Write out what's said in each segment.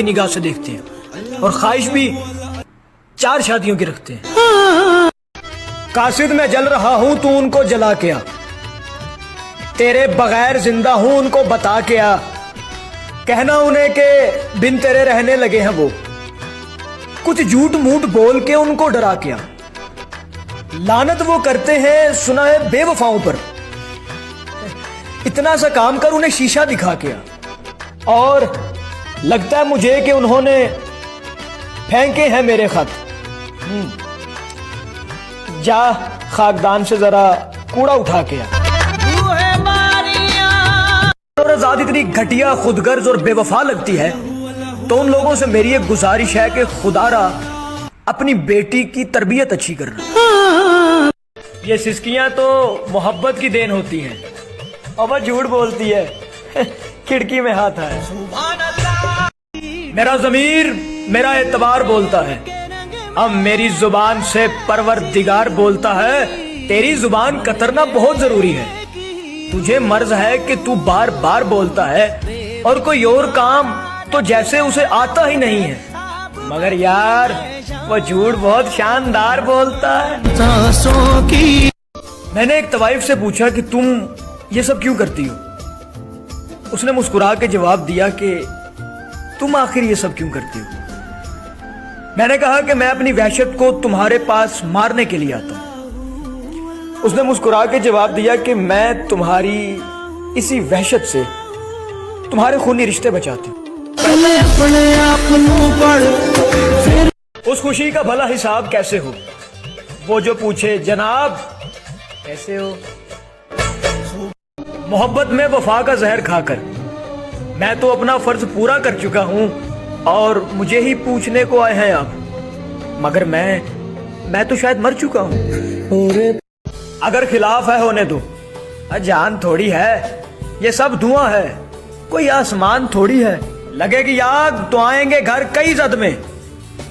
की निगाह से देखते हैं और ख्वाहिश भी 4 शादियों की रखते हैं। कासिद मैं जल रहा हूं तू उनको जला के आ, तेरे बगैर जिंदा हूं उनको बता के आ, कहना उन्हें के बिन तेरे रहने लगे हैं वो, कुछ झूठ मूठ बोल के उनको डरा के आ। लानत वो करते हैं सुना है बेवफाओं पर, इतना सा काम कर उन्हें शीशा दिखा के आ। और लगता है मुझे कि उन्होंने फेंके हैं मेरे खत, जा खाकदान से जरा कूड़ा उठा के आ। और आजाद इतनी घटिया, खुदगर्ज और बेवफा लगती है तो उन लोगों से मेरी एक गुजारिश है कि खुदारा अपनी बेटी की तरबियत अच्छी करना। ये सिस्कियां तो मोहब्बत की देन होती हैं और वह झूठ बोलती है खिड़की में हाथ है। मेरा ज़मीर मेरा एतबार बोलता है, अब मेरी जुबान से परवरदिगार बोलता है, तेरी जुबान कतरना बहुत जरूरी है। तुझे मर्ज है कि तू बार बार बोलता है और कोई और काम तो जैसे उसे आता ही नहीं है, मगर यार वो झूठ बहुत शानदार बोलता है। मैंने एक तवाइफ से पूछा कि तुम ये सब क्यों करती हो? उसने मुस्कुरा के जवाब दिया कि तुम आखिर ये सब क्यों करती हो? मैंने कहा कि मैं अपनी वहशत को तुम्हारे पास मारने के लिए आता हूं। उसने मुस्कुरा के जवाब दिया कि मैं तुम्हारी इसी वहशत से तुम्हारे खूनी रिश्ते बचाती हूँ। उस खुशी का भला हिसाब कैसे हो, वो जो पूछे जनाब कैसे हो। मोहब्बत में वफा का जहर खाकर मैं तो अपना फर्ज पूरा कर चुका हूं और मुझे ही पूछने को आए हैं आप, मगर मैं तो शायद मर चुका हूं। अगर खिलाफ है होने दो, जान थोड़ी है, ये सब धुआं है, कोई आसमान थोड़ी है। लगेगी आग तो आएंगे घर कई जद में,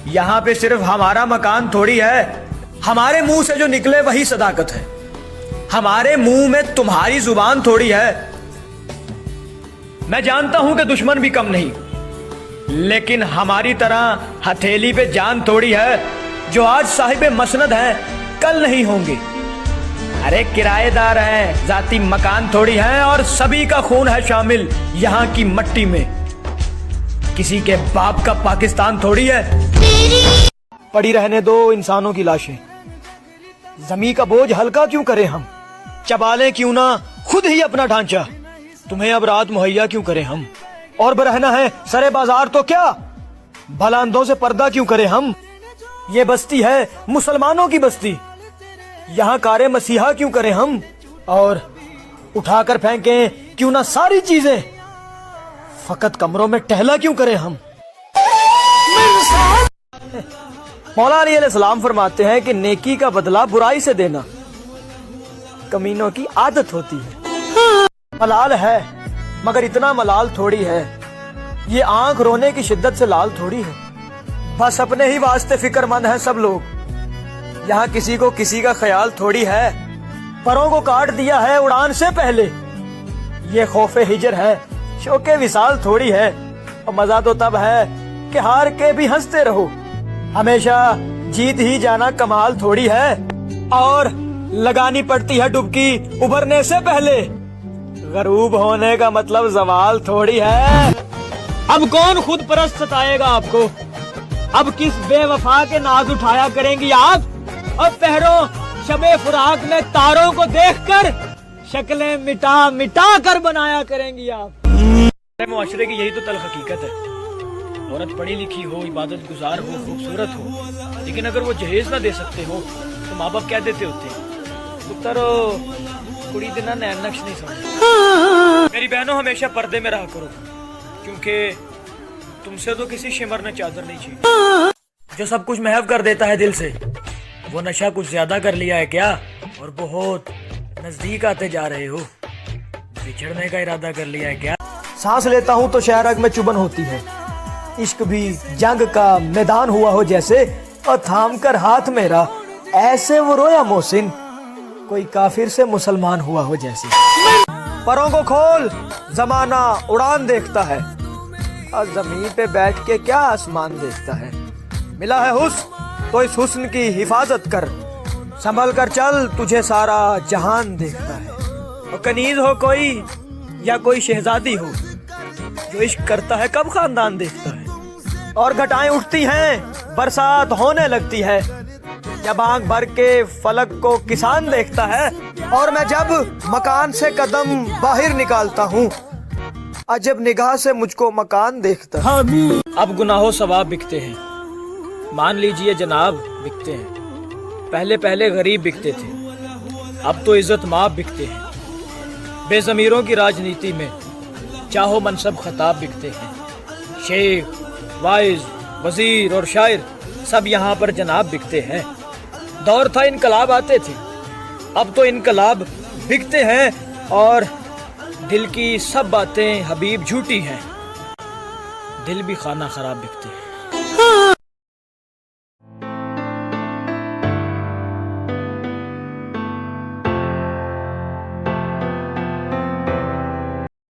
यहाँ पे सिर्फ हमारा मकान थोड़ी है। हमारे मुंह से जो निकले वही सदाकत है, हमारे मुंह में तुम्हारी जुबान थोड़ी है। मैं जानता हूं कि दुश्मन भी कम नहीं, लेकिन हमारी तरह हथेली पे जान थोड़ी है। जो आज साहिब मसनद है कल नहीं होंगे। अरे किराएदार हैं, जाती मकान थोड़ी है, और सभी का खून है शामिल यहाँ की मट्टी में। किसी के बाप का पाकिस्तान थोड़ी है। पड़ी रहने दो इंसानों की लाशें, जमीन का बोझ हल्का क्यों करें हम, चबा लें क्यों ना खुद ही अपना ढांचा, तुम्हें अब रात मुहैया क्यों करें हम। और बरहना है सरे बाजार तो क्या, भला अंधों से पर्दा क्यों करें हम। ये बस्ती है मुसलमानों की बस्ती, यहाँ कारे मसीहा क्यों करें हम। और उठाकर फेंकें क्यों ना सारी चीजें, फकत कमरों में टहला क्यों करें हम। मौला अली अलैहिस्सलाम फरमाते हैं कि नेकी का बदला बुराई से देना कमीनों की आदत होती है। मलाल है मगर इतना मलाल थोड़ी है, ये आंख रोने की शिद्दत से लाल थोड़ी है। बस अपने ही वास्ते फिक्रमंद हैं सब लोग, यहाँ किसी को किसी का ख्याल थोड़ी है। परों को काट दिया है उड़ान से पहले, ये खौफे हिजर है, शौके विसाल थोड़ी है। और मजा तो तब है कि हार के भी हंसते रहो, हमेशा जीत ही जाना कमाल थोड़ी है। और लगानी पड़ती है डुबकी उभरने से पहले, गरूब होने का मतलब जवाल थोड़ी है। अब कौन खुद परस्त सताएगा आपको, अब किस बेवफा के नाज उठाया करेंगी आप। अब पहरो शबे फुराक में तारों को देखकर शक्लें मिटा मिटा कर बनाया करेंगी आप। मुआशरे की यही तो तल्ख हकीकत है। औरत पढ़ी लिखी हो, इबादत गुजार हो, खूबसूरत हो, लेकिन अगर वो जहेज ना दे सकते हो तो माँ बाप क्या देते होते हैं, पुत्रो कुड़ी दिना नैन नक्श नहीं समझ। मेरी बहनों हमेशा पर्दे में रहा करो, क्योंकि तुमसे तो किसी शिमर ने चादर नहीं छीनी। जो सब कुछ महव कर देता है दिल से, वो नशा कुछ ज्यादा कर लिया है क्या, और बहुत नजदीक आते जा रहे हो, बिछड़ने का इरादा कर लिया है क्या। सांस लेता हूँ तो शहरग में चुभन होती है, इश्क भी जंग का मैदान हुआ हो जैसे, और थाम कर हाथ मेरा ऐसे वो रोया मोहसिन, कोई काफिर से मुसलमान हुआ हो जैसे। परों को खोल जमाना उड़ान देखता है, اور زمین پہ بیٹھ کے کیا آسمان دیکھتا ہے؟ ملا ہے حسن تو اس حسن کی حفاظت کر، سنبھل کر چل تجھے سارا جہان دیکھتا ہے۔ اور کنیز ہو کوئی یا کوئی شہزادی ہو، جو عشق کرتا ہے کب خاندان دیکھتا ہے؟ اور گھٹائیں اٹھتی ہیں برسات ہونے لگتی ہے، جب آنکھ بھر کے فلک کو کسان دیکھتا ہے۔ اور میں جب مکان سے قدم باہر نکالتا ہوں، عجب نگاہ سے مجھ کو مکان دیکھتا ہے۔ اب گناہ و ثواب بکتے ہیں، مان لیجئے جناب بکتے ہیں۔ پہلے غریب بکتے تھے، اب تو عزت مآب بکتے ہیں۔ بے ضمیروں کی راجنیتی میں چاہو منصب خطاب بکتے ہیں۔ شیخ، وائز، وزیر اور شاعر سب یہاں پر جناب بکتے ہیں۔ دور تھا انقلاب آتے تھے، اب تو انقلاب بکتے ہیں، اور دل کی سب باتیں حبیب جھوٹی ہیں، دل بھی خانہ خراب بکتے ہیں۔